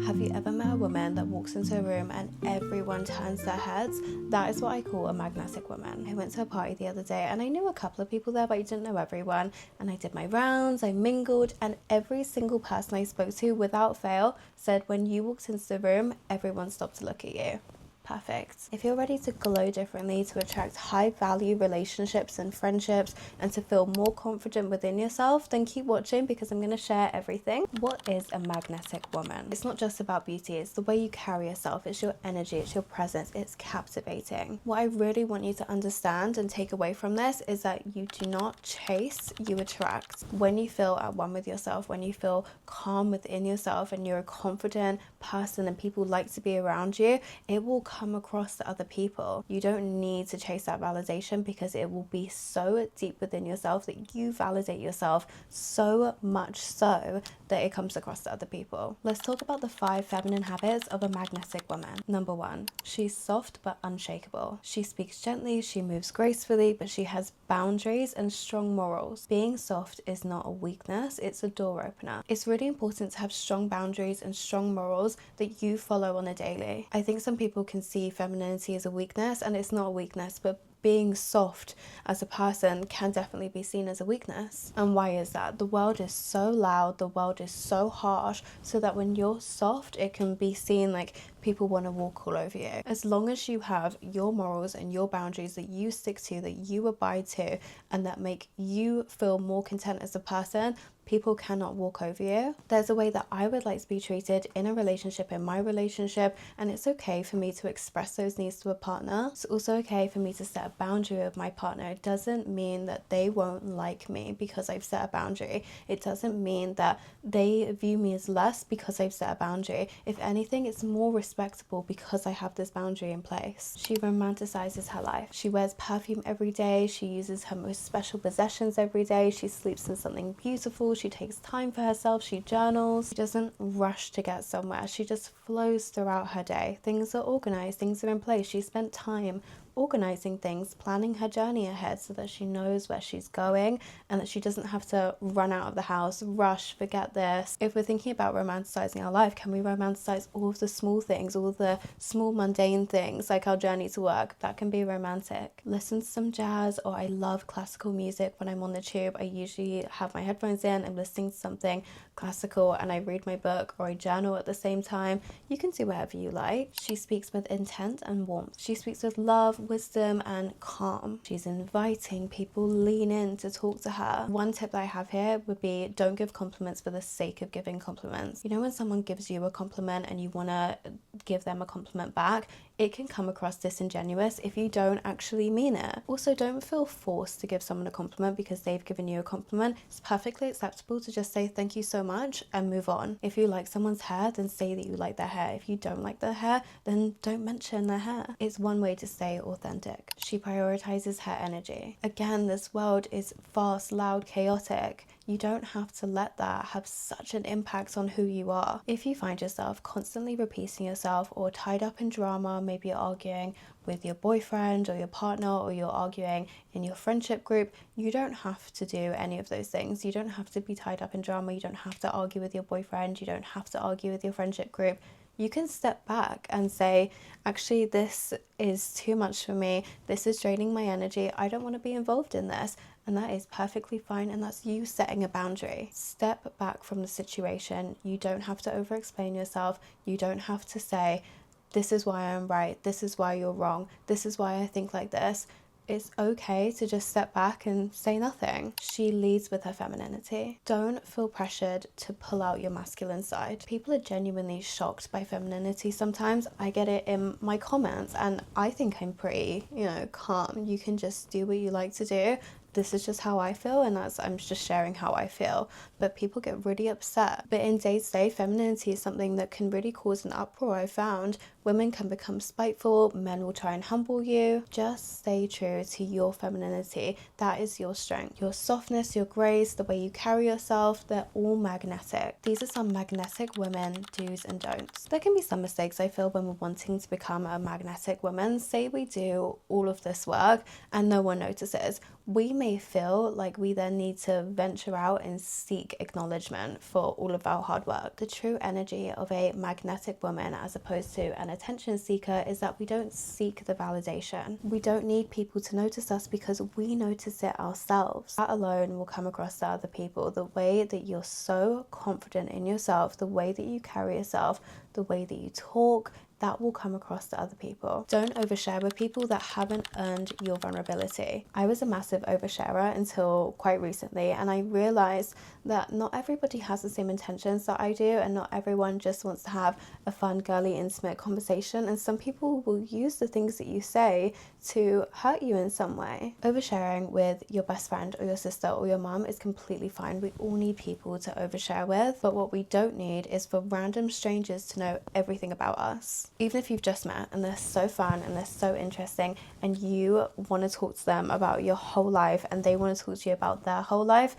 Have you ever met a woman that walks into a room and everyone turns their heads? That is what I call a magnetic woman. I went to a party the other day and I knew a couple of people there, but I didn't know everyone. And I did my rounds, I mingled, and every single person I spoke to, without fail, said when you walked into the room, everyone stopped to look at you. Perfect. If you're ready to glow differently, to attract high value relationships and friendships, and to feel more confident within yourself, then keep watching because I'm going to share everything. What is a magnetic woman? It's not just about beauty, it's the way you carry yourself, it's your energy, it's your presence, it's captivating. What I really want you to understand and take away from this is that you do not chase, you attract. When you feel at one with yourself, when you feel calm within yourself and you're a confident person and people like to be around you, it will come across to other people. You don't need to chase that validation because it will be so deep within yourself that you validate yourself so much so that it comes across to other people. Let's talk about the 5 feminine habits of a magnetic woman. Number 1, she's soft but unshakable. She speaks gently, she moves gracefully, but she has boundaries and strong morals. Being soft is not a weakness, it's a door opener. It's really important to have strong boundaries and strong morals that you follow on a daily. I think some people can see femininity as a weakness, and it's not a weakness, but being soft as a person can definitely be seen as a weakness. And why is that? The world is so loud, the world is so harsh, so that when you're soft, it can be seen like people want to walk all over you. As long as you have your morals and your boundaries that you stick to, that you abide to, and that make you feel more content as a person, people cannot walk over you. There's a way that I would like to be treated in a relationship, in my relationship, and it's okay for me to express those needs to a partner. It's also okay for me to set a boundary with my partner. It doesn't mean that they won't like me because I've set a boundary. It doesn't mean that they view me as less because I've set a boundary. If anything, it's more respectable because I have this boundary in place. She romanticizes her life. She wears perfume every day. She uses her most special possessions every day. She sleeps in something beautiful. She takes time for herself. She journals. She doesn't rush to get somewhere. She just flows throughout her day. Things are organized. Things are in place. She spent time organizing things, planning her journey ahead so that she knows where she's going and that she doesn't have to run out of the house, rush, forget this. If we're thinking about romanticizing our life, can we romanticize all of the small things, all the small mundane things like our journey to work? That can be romantic. Listen to some jazz, or I love classical music when I'm on the tube. I usually have my headphones in, I'm listening to something classical, and I read my book or I journal at the same time. You can do whatever you like. She speaks with intent and warmth. She speaks with love, wisdom, and calm. She's inviting. People lean in to talk to her. One tip that I have here would be don't give compliments for the sake of giving compliments. You know, when someone gives you a compliment and you want to give them a compliment back, it can come across disingenuous if you don't actually mean it. Also, don't feel forced to give someone a compliment because they've given you a compliment. It's perfectly acceptable to just say thank you so much and move on. If you like someone's hair, then say that you like their hair. If you don't like their hair, then don't mention their hair. It's one way to stay authentic. She prioritizes her energy. Again, this world is fast, loud, chaotic. You don't have to let that have such an impact on who you are. If you find yourself constantly repeating yourself or tied up in drama, maybe you're arguing with your boyfriend or your partner, or you're arguing in your friendship group, you don't have to do any of those things. You don't have to be tied up in drama. You don't have to argue with your boyfriend. You don't have to argue with your friendship group. You can step back and say, actually, this is too much for me. This is draining my energy. I don't want to be involved in this. And that is perfectly fine. And that's you setting a boundary. Step back from the situation. You don't have to over-explain yourself. You don't have to say, this is why I'm right. This is why you're wrong. This is why I think like this. It's okay to just step back and say nothing. She leads with her femininity. Don't feel pressured to pull out your masculine side. People are genuinely shocked by femininity sometimes. I get it in my comments, and I think I'm pretty, calm. You can just do what you like to do. This is just how I feel, and I'm just sharing how I feel. But people get really upset. But in day-to-day, femininity is something that can really cause an uproar, I found, Women can become spiteful, men will try and humble you. Just stay true to your femininity. That is your strength. Your softness, your grace, the way you carry yourself, they're all magnetic. These are some magnetic women do's and don'ts. There can be some mistakes, I feel, when we're wanting to become a magnetic woman. Say we do all of this work and no one notices. We may feel like we then need to venture out and seek acknowledgement for all of our hard work. The true energy of a magnetic woman as opposed to an attention seeker is that we don't seek the validation. We don't need people to notice us because we notice it ourselves. That alone will come across to other people. The way that you're so confident in yourself, the way that you carry yourself, the way that you talk, that will come across to other people. Don't overshare with people that haven't earned your vulnerability. I was a massive oversharer until quite recently, and I realized that not everybody has the same intentions that I do, and not everyone just wants to have a fun, girly, intimate conversation, and some people will use the things that you say to hurt you in some way. Oversharing with your best friend or your sister or your mum is completely fine. We all need people to overshare with, but what we don't need is for random strangers to know everything about us. Even if you've just met and they're so fun and they're so interesting and you want to talk to them about your whole life and they want to talk to you about their whole life,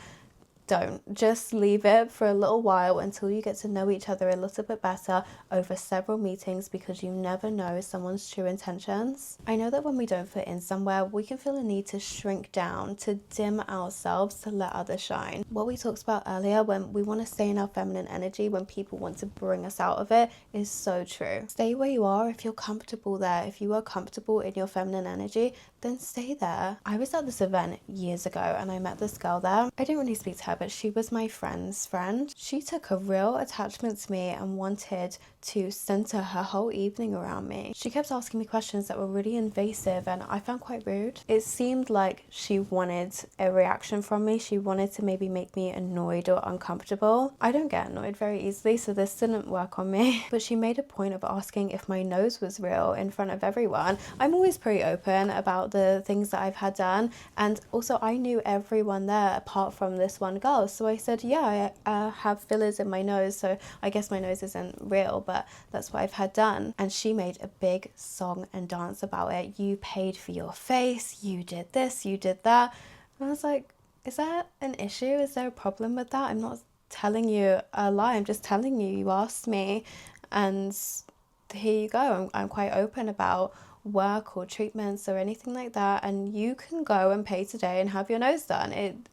don't. Just leave it for a little while until you get to know each other a little bit better over several meetings, because you never know someone's true intentions. I know that when we don't fit in somewhere, we can feel a need to shrink down, to dim ourselves, to let others shine. What we talked about earlier, when we want to stay in our feminine energy, when people want to bring us out of it, is so true. Stay where you are if you're comfortable there. If you are comfortable in your feminine energy, then stay there. I was at this event years ago and I met this girl there. I didn't really speak to her, but she was my friend's friend. She took a real attachment to me and wanted to center her whole evening around me. She kept asking me questions that were really invasive and I found quite rude. It seemed like she wanted a reaction from me. She wanted to maybe make me annoyed or uncomfortable. I don't get annoyed very easily, so this didn't work on me. But she made a point of asking if my nose was real in front of everyone. I'm always pretty open about the things that I've had done, and also I knew everyone there apart from this one girl, so I said, yeah, I have fillers in my nose, so I guess my nose isn't real, but that's what I've had done. And she made a big song and dance about it. You paid for your face, you did this, you did that. And I was like, is that an issue? Is there a problem with that? I'm not telling you a lie, I'm just telling you, you asked me, and here you go. I'm quite open about work or treatments or anything like that, and you can go and pay today and have your nose done.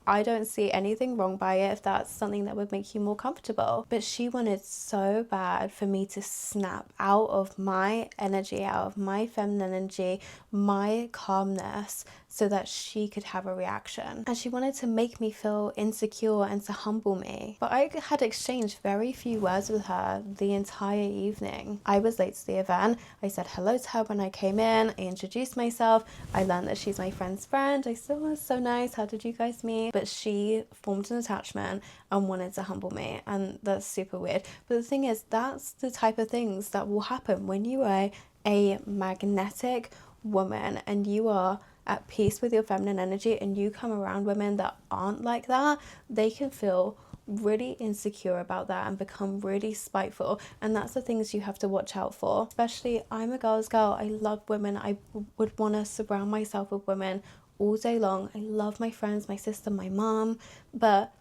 I don't see anything wrong by it if that's something that would make you more comfortable. But she wanted so bad for me to snap out of my energy, out of my feminine energy, my calmness, so that she could have a reaction. And she wanted to make me feel insecure and to humble me. But I had exchanged very few words with her the entire evening. I was late to the event. I said hello to her when I came in. I introduced myself. I learned that she's my friend's friend. I said, oh, so nice. How did you guys meet? But she formed an attachment and wanted to humble me. And that's super weird. But the thing is, that's the type of things that will happen when you are a magnetic woman and you are at peace with your feminine energy and you come around women that aren't like that. They can feel really insecure about that and become really spiteful, and that's the things you have to watch out for. Especially, I'm a girl's girl. I love women. I would want to surround myself with women all day long. I love my friends, my sister, my mom. But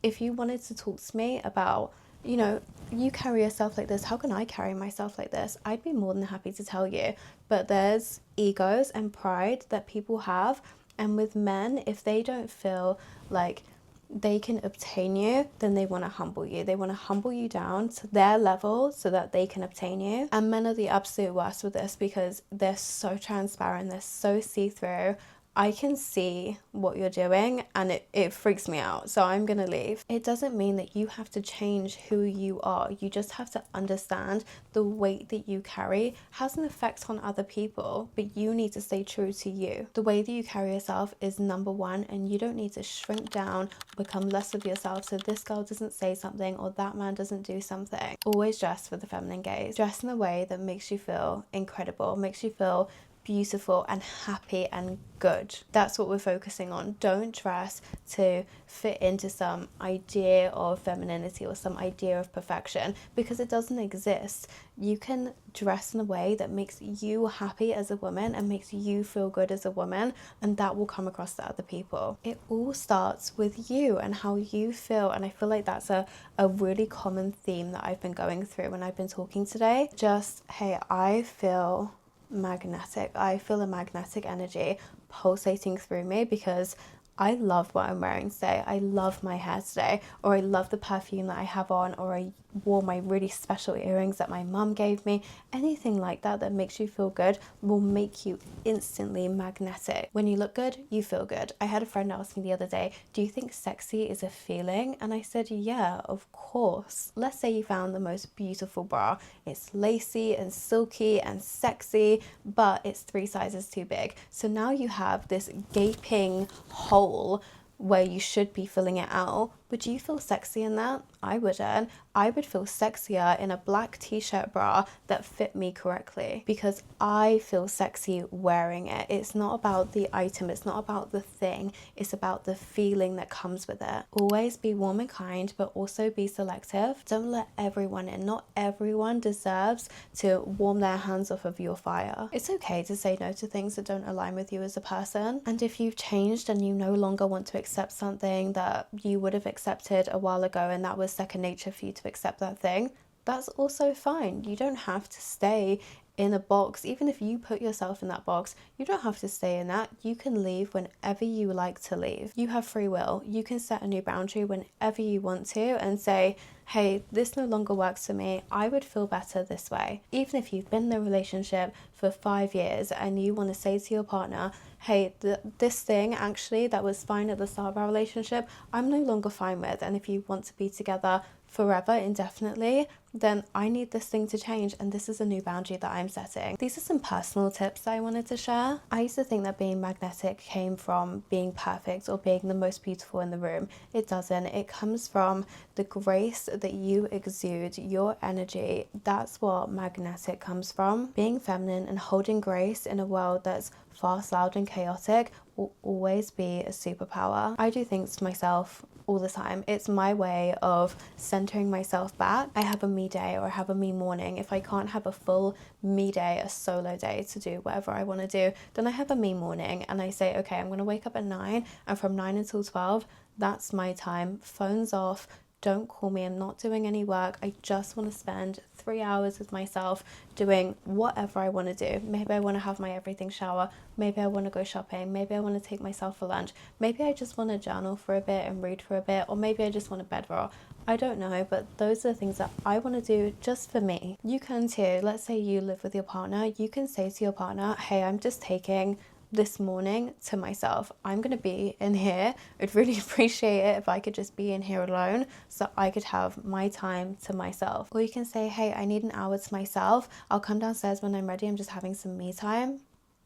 if you wanted to talk to me about, you know, you carry yourself like this, how can I carry myself like this? I'd be more than happy to tell you. But there's egos and pride that people have, and with men, if they don't feel like they can obtain you, then they want to humble you. They want to humble you down to their level so that they can obtain you. And men are the absolute worst with this because they're so transparent, they're so see-through. I can see what you're doing and it freaks me out, so I'm gonna leave. It doesn't mean that you have to change who you are. You just have to understand the weight that you carry has an effect on other people, but you need to stay true to you. The way that you carry yourself is number one, and you don't need to shrink down, become less of yourself so this girl doesn't say something or that man doesn't do something. Always dress for the feminine gaze. Dress in a way that makes you feel incredible, makes you feel beautiful and happy and good. That's what we're focusing on. Don't dress to fit into some idea of femininity or some idea of perfection, because it doesn't exist. You can dress in a way that makes you happy as a woman and makes you feel good as a woman, and that will come across to other people. It all starts with you and how you feel, and I feel like that's a really common theme that I've been going through when I've been talking today. Just, hey, I feel magnetic. I feel a magnetic energy pulsating through me because I love what I'm wearing today. I love my hair today, or I love the perfume that I have on, or I wore my really special earrings that my mum gave me. Anything like that that makes you feel good will make you instantly magnetic. When you look good, you feel good. I had a friend ask me the other day, do you think sexy is a feeling? And I said, yeah, of course. Let's say you found the most beautiful bra. It's lacy and silky and sexy, but it's 3 sizes too big. So now you have this gaping hole where you should be filling it out. Would you feel sexy in that? I wouldn't. I would feel sexier in a black t-shirt bra that fit me correctly, because I feel sexy wearing it. It's not about the item, it's not about the thing, it's about the feeling that comes with it. Always be warm and kind, but also be selective. Don't let everyone in. Not everyone deserves to warm their hands off of your fire. It's okay to say no to things that don't align with you as a person. And if you've changed and you no longer want to accept something that you would have accepted a while ago, and that was second nature for you to accept that thing, that's also fine. You don't have to stay in a box. Even if you put yourself in that box, you don't have to stay in that. You can leave whenever you like to leave. You have free will. You can set a new boundary whenever you want to and say, hey, this no longer works for me. I would feel better this way. Even if you've been in a relationship for 5 years and you want to say to your partner, hey, this thing actually that was fine at the start of our relationship, I'm no longer fine with. And if you want to be together forever, indefinitely, then I need this thing to change, and this is a new boundary that I'm setting. These are some personal tips that I wanted to share. I used to think that being magnetic came from being perfect or being the most beautiful in the room. It doesn't. It comes from the grace that you exude, your energy. That's what magnetic comes from. Being feminine and holding grace in a world that's fast, loud and chaotic will always be a superpower. I do things to myself all the time. It's my way of centering myself back. I have a me day or I have a me morning. If I can't have a full me day, a solo day to do whatever I want to do, then I have a me morning and I say, okay, I'm going to wake up at 9, and from 9 until 12, that's my time. Phones off. Don't call me. I'm not doing any work. I just want to spend 3 hours with myself doing whatever I want to do. Maybe I want to have my everything shower. Maybe I want to go shopping. Maybe I want to take myself for lunch. Maybe I just want to journal for a bit and read for a bit. Or maybe I just want a bed roll. I don't know, but those are the things that I want to do just for me. You can too. Let's say you live with your partner. You can say to your partner, hey, I'm just taking this morning to myself. I'm going to be in here. I'd really appreciate it if I could just be in here alone so I could have my time to myself. Or you can say, hey, I need an hour to myself. I'll come downstairs when I'm ready. I'm just having some me time.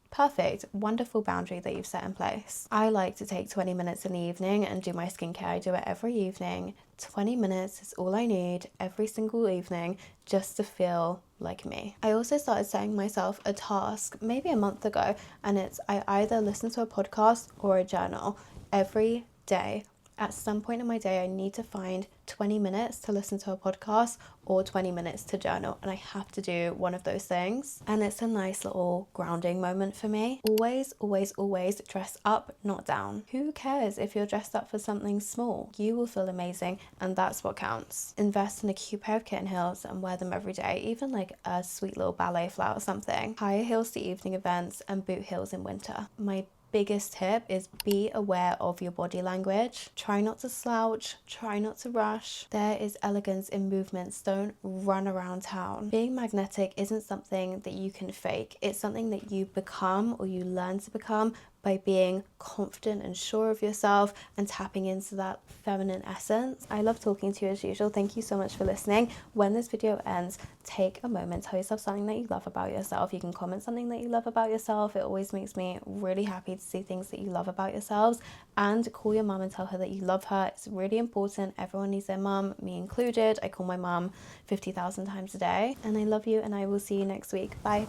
Perfect. Wonderful boundary that you've set in place. I like to take 20 minutes in the evening and do my skincare. I do it every evening. 20 minutes is all I need every single evening just to feel like me. I also started setting myself a task maybe a month ago, and it's I either listen to a podcast or a journal every day. At some point in my day, I need to find 20 minutes to listen to a podcast or 20 minutes to journal, and I have to do one of those things. And it's a nice little grounding moment for me. Always, always, always dress up, not down. Who cares if you're dressed up for something small? You will feel amazing, and that's what counts. Invest in a cute pair of kitten heels and wear them every day, even like a sweet little ballet flat or something. Higher heels to evening events and boot heels in winter. My biggest tip is be aware of your body language. Try not to slouch, try not to rush. There is elegance in movements. Don't run around town. Being magnetic isn't something that you can fake. It's something that you become, or you learn to become, by being confident and sure of yourself and tapping into that feminine essence. I love talking to you as usual. Thank you so much for listening. When this video ends, take a moment, tell yourself something that you love about yourself. You can comment something that you love about yourself. It always makes me really happy to see things that you love about yourselves. And call your mum and tell her that you love her. It's really important. Everyone needs their mum, me included. I call my mum 50,000 times a day. And I love you, and I will see you next week. Bye.